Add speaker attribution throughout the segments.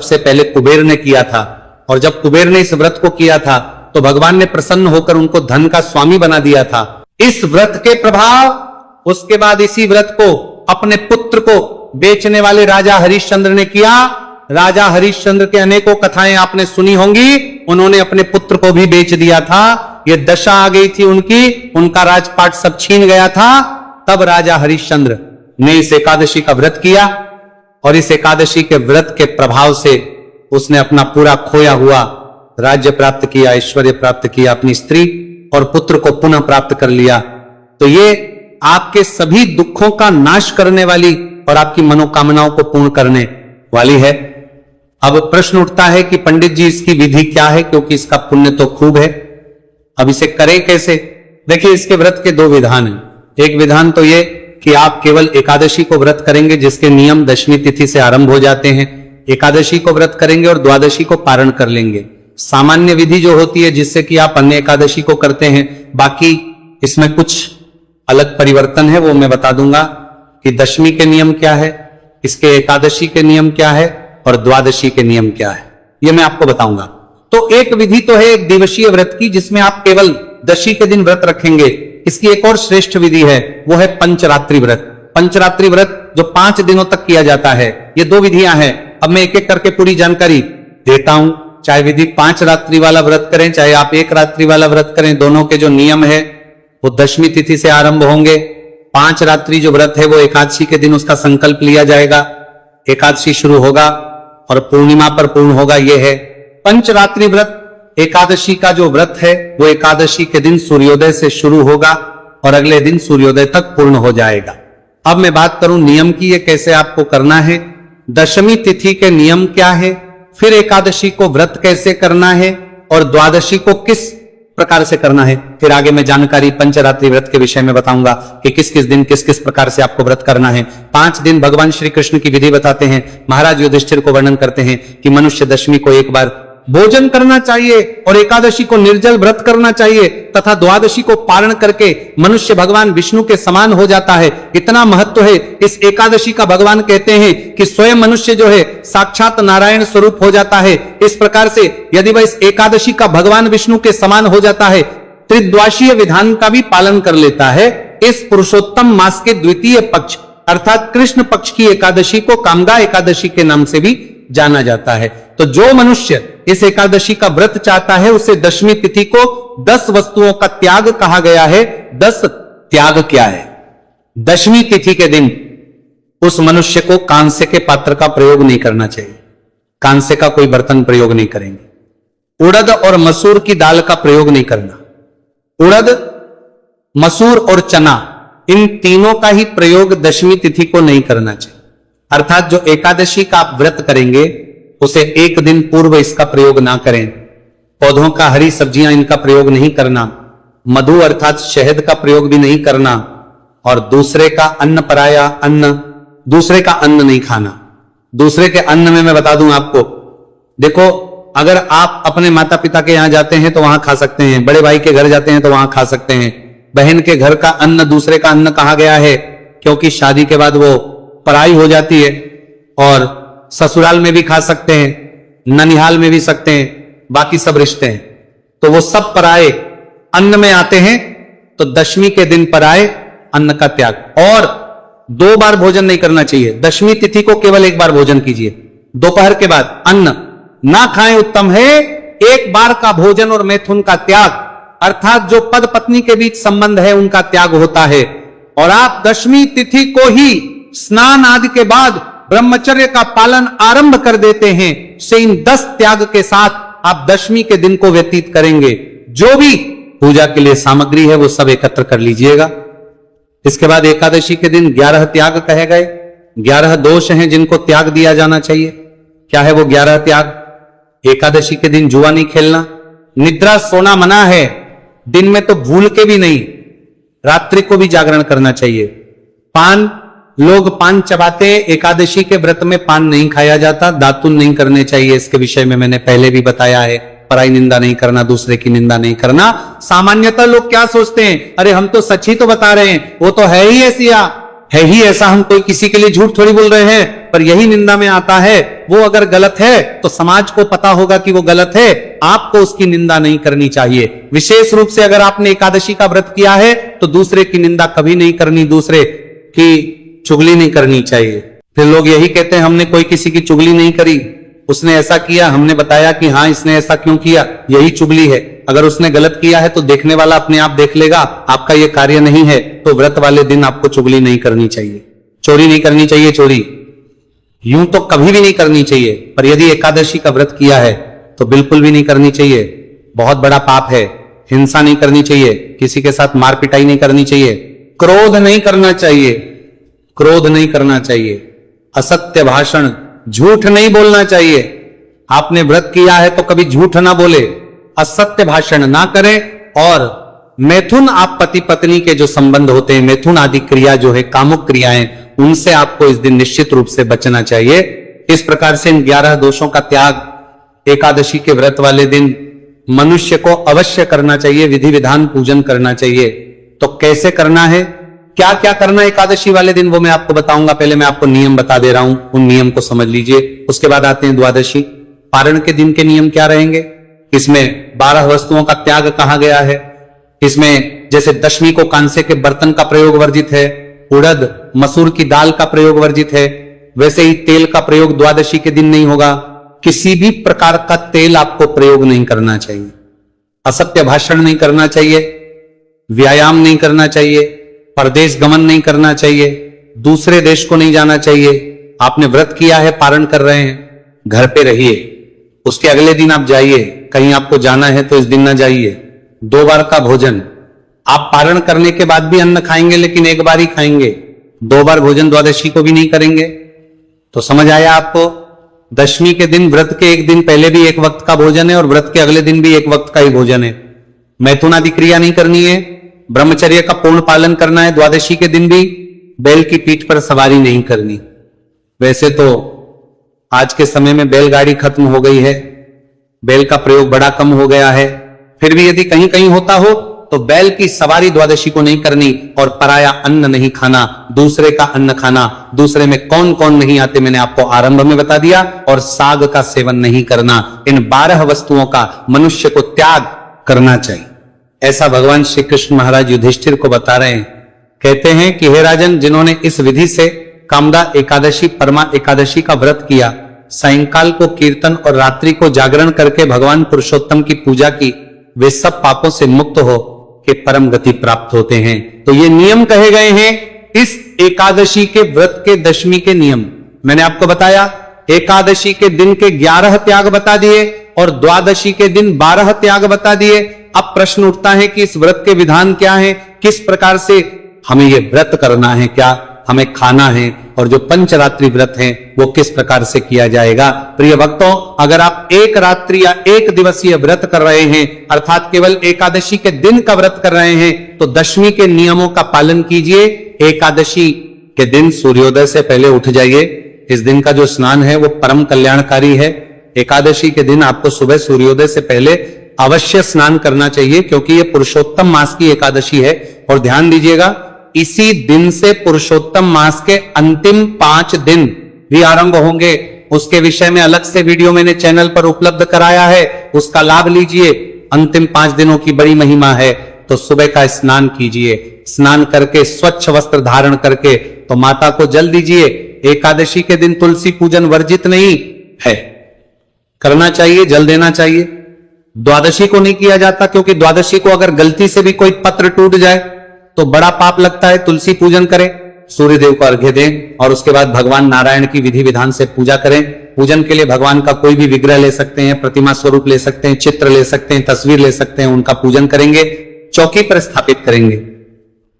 Speaker 1: सबसे पहले कुबेर ने किया था, और जब कुबेर ने इस व्रत को किया था तो भगवान ने प्रसन्न होकर उनको धन का स्वामी बना दिया था। इस व्रत के प्रभाव उसके बाद इसी व्रत को अपने पुत्र को बेचने वाले राजा हरिश्चंद्र ने किया। राजा हरिश्चंद्र के अनेकों कथाएं आपने सुनी होंगी, उन्होंने अपने पुत्र को भी बेच दिया था। ये दशा आ गई थी उनकी, उनका राजपाट सब छीन गया था। तब राजा हरिश्चंद्र ने इस एकादशी का व्रत किया, और इस एकादशी के व्रत के प्रभाव से उसने अपना पूरा खोया हुआ राज्य प्राप्त किया, ऐश्वर्य प्राप्त किया, अपनी स्त्री और पुत्र को पुनः प्राप्त कर लिया। तो ये आपके सभी दुखों का नाश करने वाली और आपकी मनोकामनाओं को पूर्ण करने वाली है। अब प्रश्न उठता है कि पंडित जी इसकी विधि क्या है, क्योंकि इसका पुण्य तो खूब है, अब इसे करें कैसे? देखिए, इसके व्रत के दो विधान हैं। एक विधान तो ये कि आप केवल एकादशी को व्रत करेंगे, जिसके नियम दशमी तिथि से आरंभ हो जाते हैं। एकादशी को व्रत करेंगे और द्वादशी को पारण कर लेंगे। सामान्य विधि जो होती है जिससे कि आप अन्य एकादशी को करते हैं, बाकी इसमें कुछ अलग परिवर्तन है, वो मैं बता दूंगा कि दशमी के नियम क्या है, इसके एकादशी के नियम क्या है और द्वादशी के नियम क्या है, ये मैं आपको बताऊंगा। तो एक विधि तो है एक दिवसीय व्रत की, जिसमें आप केवल दशी के दिन व्रत रखेंगे। इसकी एक और श्रेष्ठ विधि है, वो है पंचरात्रि व्रत। पंचरात्रि व्रत जो 5 दिनों तक किया जाता है। ये दो विधियां हैं। अब मैं एक एक करके पूरी जानकारी देता हूं। चाहे विधि 5 रात्रि वाला व्रत करें, चाहे आप 1 रात्रि वाला व्रत करें, दोनों के जो नियम है वो दशमी तिथि से आरंभ होंगे। 5 रात्रि जो व्रत है वो एकादशी के दिन उसका संकल्प लिया जाएगा, एकादशी शुरू होगा और पूर्णिमा पर पूर्ण होगा। ये है पंचरात्रि व्रत। एकादशी का जो व्रत है वो एकादशी के दिन सूर्योदय से शुरू होगा और अगले दिन सूर्योदय तक पूर्ण हो जाएगा। अब मैं बात करूं नियम की, ये कैसे आपको करना है। दशमी तिथि के नियम क्या है, फिर एकादशी को व्रत कैसे करना है और द्वादशी को किस प्रकार से करना है, फिर आगे मैं जानकारी पंचरात्रि व्रत के विषय में बताऊंगा कि किस किस दिन किस किस प्रकार से आपको व्रत करना है। 5 दिन भगवान श्री कृष्ण की विधि बताते हैं। महाराज युधिष्ठिर को वर्णन करते हैं कि मनुष्य दशमी को एक बार भोजन करना चाहिए और एकादशी को निर्जल व्रत करना चाहिए तथा द्वादशी को पारण करके मनुष्य भगवान विष्णु के समान हो जाता है। इतना महत्व है इस एकादशी का, भगवान कहते हैं कि स्वयं मनुष्य जो है साक्षात नारायण स्वरूप हो जाता है। इस प्रकार से यदि वह इस एकादशी का भगवान विष्णु के समान हो जाता है, त्रिद्वाशीय विधान का भी पालन कर लेता है। इस पुरुषोत्तम मास के द्वितीय पक्ष अर्थात कृष्ण पक्ष की एकादशी को कामगा एकादशी के नाम से भी जाना जाता है। तो जो मनुष्य इस एकादशी का व्रत चाहता है उसे दशमी तिथि को 10 वस्तुओं का त्याग कहा गया है। 10 त्याग क्या है? दशमी तिथि के दिन उस मनुष्य को कांसे के पात्र का प्रयोग नहीं करना चाहिए, कांसे का कोई बर्तन प्रयोग नहीं करेंगे। उड़द और मसूर की दाल का प्रयोग नहीं करना। उड़द, मसूर और चना, इन तीनों का ही प्रयोग दशमी तिथि को नहीं करना चाहिए। अर्थात जो एकादशी का आप व्रत करेंगे उसे एक दिन पूर्व इसका प्रयोग ना करें। पौधों का, हरी सब्जियां, इनका प्रयोग नहीं करना। मधु अर्थात शहद का प्रयोग भी नहीं करना। और दूसरे का अन्न, पराया अन्न, दूसरे का अन्न नहीं खाना। दूसरे के अन्न में मैं बता दूं आपको, देखो अगर आप अपने माता पिता के यहां जाते हैं तो वहां खा सकते हैं, बड़े भाई के घर जाते हैं तो वहां खा सकते हैं। बहन के घर का अन्न दूसरे का अन्न कहा गया है क्योंकि शादी के बाद वो पराई हो जाती है। और ससुराल में भी खा सकते हैं, ननिहाल में भी सकते हैं, बाकी सब रिश्ते हैं, तो वो सब पराए अन्न में आते हैं। तो दशमी के दिन पराए अन्न का त्याग। और 2 बार भोजन नहीं करना चाहिए। दशमी तिथि को केवल 1 बार भोजन कीजिए, दोपहर के बाद अन्न ना खाएं उत्तम है। 1 बार का भोजन और मैथुन का त्याग अर्थात जो पद पत्नी के बीच संबंध है उनका त्याग होता है। और आप दशमी तिथि को ही स्नान आदि के बाद ब्रह्मचर्य का पालन आरंभ कर देते हैं। से इन 10 त्याग के साथ आप दशमी के दिन को व्यतीत करेंगे। जो भी पूजा के लिए सामग्री है वो सब एकत्र कर लीजिएगा। इसके बाद एकादशी के दिन 11 त्याग कहे गए। 11 दोष हैं जिनको त्याग दिया जाना चाहिए। क्या है वो 11 त्याग? एकादशी के दिन जुआ नहीं खेलना, निद्रा सोना मना है, दिन में तो भूल के भी नहीं, रात्रि को भी जागरण करना चाहिए। पान, लोग पान चबाते, एकादशी के व्रत में पान नहीं खाया जाता, दातुन नहीं करने चाहिए। इसके विषय में मैंने पहले भी बताया है। पराई निंदा नहीं करना, दूसरे की निंदा नहीं करना। सामान्यतः लोग क्या सोचते हैं, अरे हम तो सच ही तो बता रहे हैं, वो तो है ही ऐसिया, है ही ऐसा, हम कोई किसी के लिए झूठ थोड़ी बोल रहे हैं, पर यही निंदा में आता है। वो अगर गलत है तो समाज को पता होगा कि वो गलत है, आपको उसकी निंदा नहीं करनी चाहिए। विशेष रूप से अगर आपने एकादशी का व्रत किया है तो दूसरे की निंदा कभी नहीं करनी, दूसरे की चुगली नहीं करनी चाहिए। फिर लोग यही कहते हैं हमने कोई किसी की चुगली नहीं करी, उसने ऐसा किया, हमने बताया कि हाँ इसने ऐसा क्यों किया, यही चुगली है। अगर उसने गलत किया है तो देखने वाला अपने आप देख लेगा, आपका यह कार्य नहीं है, तो व्रत वाले दिन आपको चुगली नहीं करनी चाहिए, चोरी नहीं करनी चाहिए। चोरी यूं तो कभी भी नहीं करनी चाहिए, पर यदि एकादशी का व्रत किया है तो बिल्कुल भी नहीं करनी चाहिए, बहुत बड़ा पाप है। हिंसा नहीं करनी चाहिए, किसी के साथ मार पिटाई नहीं करनी चाहिए, क्रोध नहीं करना चाहिए, क्रोध नहीं करना चाहिए, असत्य भाषण, झूठ नहीं बोलना चाहिए। आपने व्रत किया है तो कभी झूठ ना बोले, असत्य भाषण ना करें, और मैथुन, आप पति पत्नी के जो संबंध होते हैं, मैथुन आदि क्रिया जो है, कामुक क्रियाएं, उनसे आपको इस दिन निश्चित रूप से बचना चाहिए। इस प्रकार से इन 11 दोषों का त्याग एकादशी के व्रत वाले दिन मनुष्य को अवश्य करना चाहिए, विधि विधान पूजन करना चाहिए। तो कैसे करना है, क्या क्या करना है एकादशी वाले दिन, वो मैं आपको बताऊंगा। पहले मैं आपको नियम बता दे रहा हूं, उन नियम को समझ लीजिए। उसके बाद आते हैं द्वादशी। पारण के दिन के नियम क्या रहेंगे, इसमें 12 वस्तुओं का त्याग कहा गया है। इसमें जैसे दशमी को कांसे के बर्तन का प्रयोग वर्जित है, उड़द मसूर की दाल का प्रयोग वर्जित है, वैसे ही तेल का प्रयोग द्वादशी के दिन नहीं होगा। किसी भी प्रकार का तेल आपको प्रयोग नहीं करना चाहिए, असत्य भाषण नहीं करना चाहिए, व्यायाम नहीं करना चाहिए, परदेश गमन नहीं करना चाहिए, दूसरे देश को नहीं जाना चाहिए। आपने व्रत किया है, पारण कर रहे हैं, घर पे रहिए, उसके अगले दिन आप जाइए, कहीं आपको जाना है तो इस दिन ना जाइए। 2 बार का भोजन, आप पारण करने के बाद भी अन्न खाएंगे लेकिन एक बार ही खाएंगे, 2 बार भोजन द्वादशी को भी नहीं करेंगे। तो समझ आया आपको, दशमी के दिन व्रत के एक दिन पहले भी एक वक्त का भोजन है और व्रत के अगले दिन भी एक वक्त का ही भोजन है। मैथुन आदि क्रिया नहीं करनी है, ब्रह्मचर्य का पूर्ण पालन करना है। द्वादशी के दिन भी बैल की पीठ पर सवारी नहीं करनी। वैसे तो आज के समय में बैलगाड़ी खत्म हो गई है, बैल का प्रयोग बड़ा कम हो गया है, फिर भी यदि कहीं कहीं होता हो तो बैल की सवारी द्वादशी को नहीं करनी, और पराया अन्न नहीं खाना, दूसरे का अन्न खाना। दूसरे में कौन कौन नहीं आते मैंने आपको आरंभ में बता दिया। और साग का सेवन नहीं करना। इन 12 वस्तुओं का मनुष्य को त्याग करना चाहिए, ऐसा भगवान श्री कृष्ण महाराज युधिष्ठिर को बता रहे हैं। कहते हैं कि हे राजन, जिन्होंने इस विधि से कामदा एकादशी, परमा एकादशी का व्रत किया, सायंकाल को कीर्तन और रात्रि को जागरण करके भगवान पुरुषोत्तम की पूजा की, वे सब पापों से मुक्त हो के परम गति प्राप्त होते हैं। तो ये नियम कहे गए हैं इस एकादशी के व्रत के दशमी के नियम। मैंने आपको बताया एकादशी के दिन के 11 त्याग बता दिए और द्वादशी के दिन 12 त्याग बता दिए। अब प्रश्न उठता है कि इस व्रत के विधान क्या है, किस प्रकार से हमें यह व्रत करना है, क्या हमें खाना है, और जो पंचरात्रि व्रत है वो किस प्रकार से किया जाएगा। प्रिय भक्तों, अगर आप एक रात्रि या एक दिवसीय व्रत कर रहे हैं, अर्थात केवल एकादशी के दिन का व्रत कर रहे हैं, तो दशमी के नियमों का पालन कीजिए। एकादशी के दिन सूर्योदय से पहले उठ जाइए। इस दिन का जो स्नान है वो परम कल्याणकारी है। एकादशी के दिन आपको सुबह सूर्योदय से पहले अवश्य स्नान करना चाहिए, क्योंकि ये पुरुषोत्तम मास की एकादशी है। और ध्यान दीजिएगा, इसी दिन से पुरुषोत्तम मास के अंतिम 5 दिन भी आरंभ होंगे। उसके विषय में अलग से वीडियो मैंने चैनल पर उपलब्ध कराया है, उसका लाभ लीजिए। अंतिम 5 दिनों की बड़ी महिमा है। तो सुबह का स्नान कीजिए, स्नान करके स्वच्छ वस्त्र धारण करके तो माता को जल दीजिए। एकादशी के दिन तुलसी पूजन वर्जित नहीं है, करना चाहिए, जल देना चाहिए। द्वादशी को नहीं किया जाता, क्योंकि द्वादशी को अगर गलती से भी कोई पत्र टूट जाए तो बड़ा पाप लगता है। तुलसी पूजन करें, सूर्य देव को अर्घ्य दें और उसके बाद भगवान नारायण की विधि विधान से पूजा करें। पूजन के लिए भगवान का कोई भी विग्रह ले सकते हैं, प्रतिमा स्वरूप ले सकते हैं, चित्र ले सकते हैं, तस्वीर ले सकते हैं, उनका पूजन करेंगे, चौकी पर स्थापित करेंगे।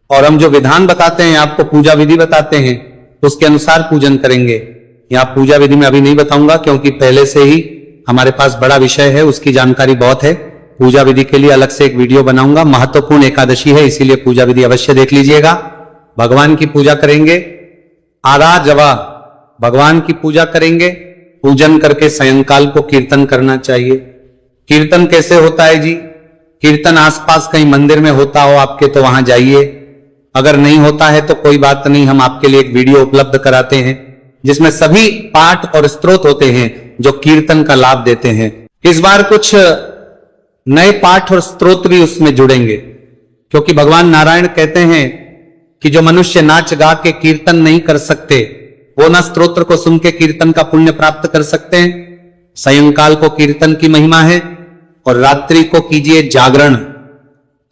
Speaker 1: और हम जो विधान बताते हैं, आपको पूजा विधि बताते हैं, उसके अनुसार पूजन करेंगे। यहाँ पूजा विधि में अभी नहीं बताऊंगा, क्योंकि पहले से ही हमारे पास बड़ा विषय है, उसकी जानकारी बहुत है। पूजा विधि के लिए अलग से एक वीडियो बनाऊंगा। महत्वपूर्ण एकादशी है, इसीलिए पूजा विधि अवश्य देख लीजिएगा। भगवान की पूजा करेंगे, आधा जवा भगवान की पूजा करेंगे। पूजन करके सायंकाल को कीर्तन करना चाहिए। कीर्तन कैसे होता है जी? कीर्तन आसपास कहीं मंदिर में होता हो आपके तो वहां जाइए, अगर नहीं होता है तो कोई बात नहीं, हम आपके लिए एक वीडियो उपलब्ध कराते हैं जिसमें सभी पाठ और स्तोत्र होते हैं जो कीर्तन का लाभ देते हैं। इस बार कुछ नए पाठ और स्तोत्र भी उसमें जुड़ेंगे, क्योंकि भगवान नारायण कहते हैं कि जो मनुष्य नाच गा के कीर्तन नहीं कर सकते वो ना स्तोत्र को सुन के कीर्तन का पुण्य प्राप्त कर सकते हैं। सायंकाल को कीर्तन की महिमा है और रात्रि को कीजिए जागरण।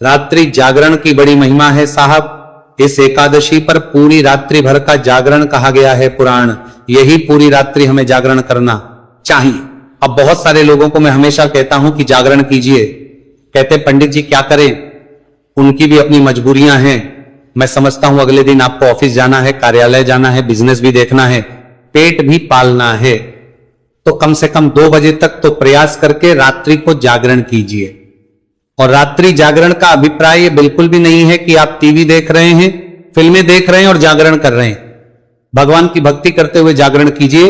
Speaker 1: रात्रि जागरण की बड़ी महिमा है साहब। इस एकादशी पर पूरी रात्रि भर का जागरण कहा गया है पुराण। यही पूरी रात्रि हमें जागरण करना चाहिए। अब बहुत सारे लोगों को मैं हमेशा कहता हूं कि जागरण कीजिए, कहते पंडित जी क्या करें, उनकी भी अपनी मजबूरियां हैं। मैं समझता हूं अगले दिन आपको ऑफिस जाना है, कार्यालय जाना है, बिजनेस भी देखना है, पेट भी पालना है, तो कम से कम 2 बजे तक तो प्रयास करके रात्रि को जागरण कीजिए। और रात्रि जागरण का अभिप्राय ये बिल्कुल भी नहीं है कि आप टीवी देख रहे हैं, फिल्में देख रहे हैं और जागरण कर रहे हैं। भगवान की भक्ति करते हुए जागरण कीजिए।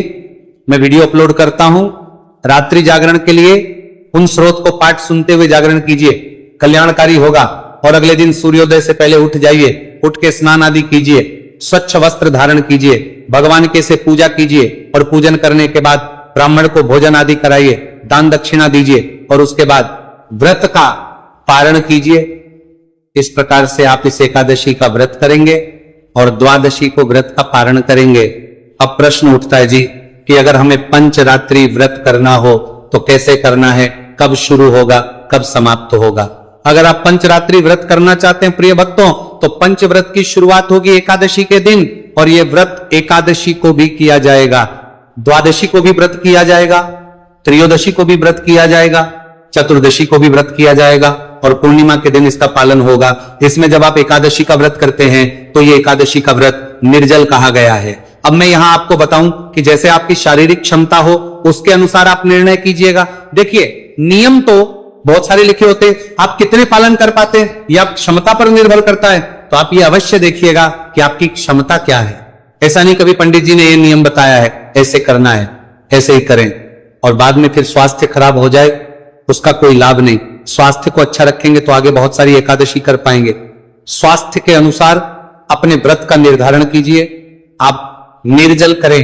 Speaker 1: मैं वीडियो अपलोड करता हूं रात्रि जागरण के लिए, उन स्रोत को पाठ सुनते हुए जागरण कीजिए, कल्याणकारी होगा। और अगले दिन सूर्योदय से पहले उठ जाइए, उठ के स्नान आदि कीजिए, स्वच्छ वस्त्र धारण कीजिए, भगवान के से पूजा कीजिए और पूजन करने के बाद ब्राह्मण को भोजन आदि कराइए, दान दक्षिणा दीजिए और उसके बाद व्रत का पारण कीजिए। इस प्रकार से आप इस एकादशी का व्रत करेंगे और द्वादशी को व्रत का पारण करेंगे। अब प्रश्न उठता है जी कि अगर हमें पंचरात्रि व्रत करना हो तो कैसे करना है, कब शुरू होगा, कब समाप्त होगा। अगर आप पंचरात्रि व्रत करना चाहते हैं प्रिय भक्तों, तो पंचव्रत की शुरुआत होगी एकादशी के दिन, और यह व्रत एकादशी को भी किया जाएगा, द्वादशी को भी व्रत किया जाएगा, त्रयोदशी को भी व्रत किया जाएगा, चतुर्दशी को भी व्रत किया जाएगा और पूर्णिमा के दिन इसका पालन होगा। इसमें जब आप एकादशी का व्रत करते हैं तो ये एकादशी का व्रत निर्जल कहा गया है। अब मैं यहां आपको बताऊं कि जैसे आपकी शारीरिक क्षमता हो उसके अनुसार आप निर्णय कीजिएगा। देखिए नियम तो बहुत सारे लिखे होते हैं, आप कितने पालन कर पाते हैं यह आप क्षमता पर निर्भर करता है। तो आप ये अवश्य देखिएगा कि आपकी क्षमता क्या है। ऐसा नहीं कभी पंडित जी ने ये नियम बताया है ऐसे करना है ऐसे ही करें और बाद में फिर स्वास्थ्य खराब हो जाए, उसका कोई लाभ नहीं। स्वास्थ्य को अच्छा रखेंगे तो आगे बहुत सारी एकादशी कर पाएंगे। स्वास्थ्य के अनुसार अपने व्रत का निर्धारण कीजिए। आप निर्जल करें,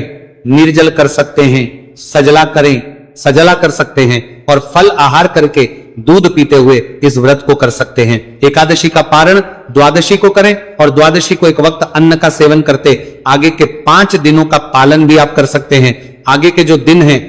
Speaker 1: निर्जल कर सकते हैं, सजला करें, सजला कर सकते हैं, और फल आहार करके दूध पीते हुए इस व्रत को कर सकते हैं। एकादशी का पारण द्वादशी को करें और द्वादशी को एक वक्त अन्न का सेवन करते आगे के 5 दिनों का पालन भी आप कर सकते हैं। आगे के जो दिन हैं